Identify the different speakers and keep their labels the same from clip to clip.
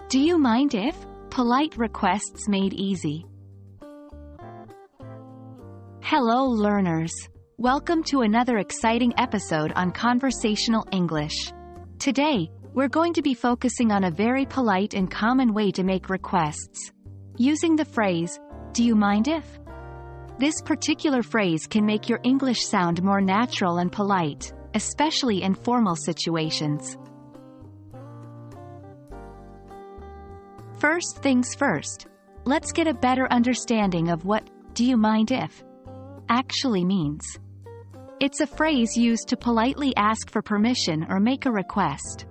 Speaker 1: Do you mind if? Polite requests made easy. Hello learners. Welcome to another exciting episode on Conversational English. Today, we're going to be focusing on a very polite and common way to make requests. Using the phrase, do you mind if? This particular phrase can make your English sound more natural and polite, especially in formal situations. First things first, let's get a better understanding of what "do you mind if" actually means. It's a phrase used to politely ask for permission or make a request.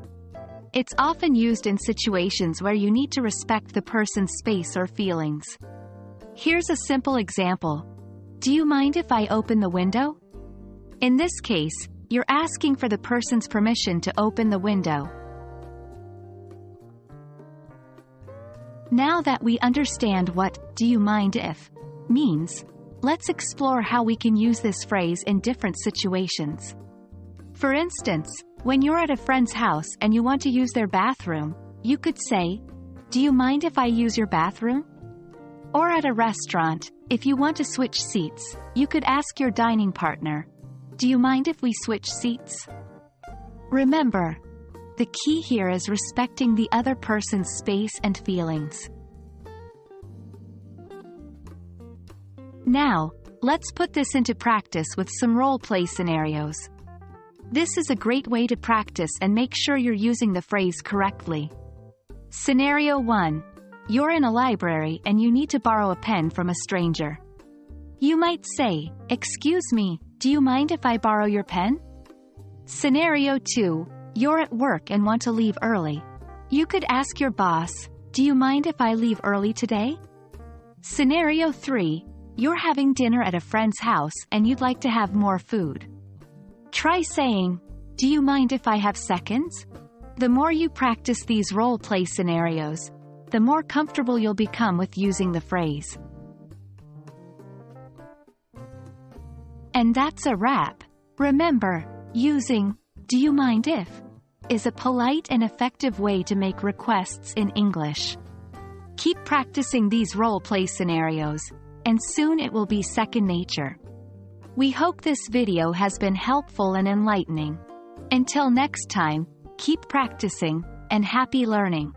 Speaker 1: It's often used in situations where you need to respect the person's space or feelings. Here's a simple example. Do you mind if I open the window? In this case, you're asking for the person's permission to open the window. Now that we understand what "do you mind if" means, let's explore how we can use this phrase in different situations. For instance, when you're at a friend's house and you want to use their bathroom, you could say, "Do you mind if I use your bathroom?" Or at a restaurant, if you want to switch seats, you could ask your dining partner, "Do you mind if we switch seats?" Remember, the key here is respecting the other person's space and feelings. Now, let's put this into practice with some role-play scenarios. This is a great way to practice and make sure you're using the phrase correctly. Scenario 1. You're in a library and you need to borrow a pen from a stranger. You might say, "Excuse me, do you mind if I borrow your pen?" Scenario 2. You're at work and want to leave early. You could ask your boss, "Do you mind if I leave early today?" Scenario 3. You're having dinner at a friend's house and you'd like to have more food. Try saying, "Do you mind if I have seconds?" The more you practice these role-play scenarios, the more comfortable you'll become with using the phrase. And that's a wrap. Remember, using "do you mind if" is a polite and effective way to make requests in English. Keep practicing these role-play scenarios, and soon it will be second nature. We hope this video has been helpful and enlightening. Until next time, keep practicing, and happy learning.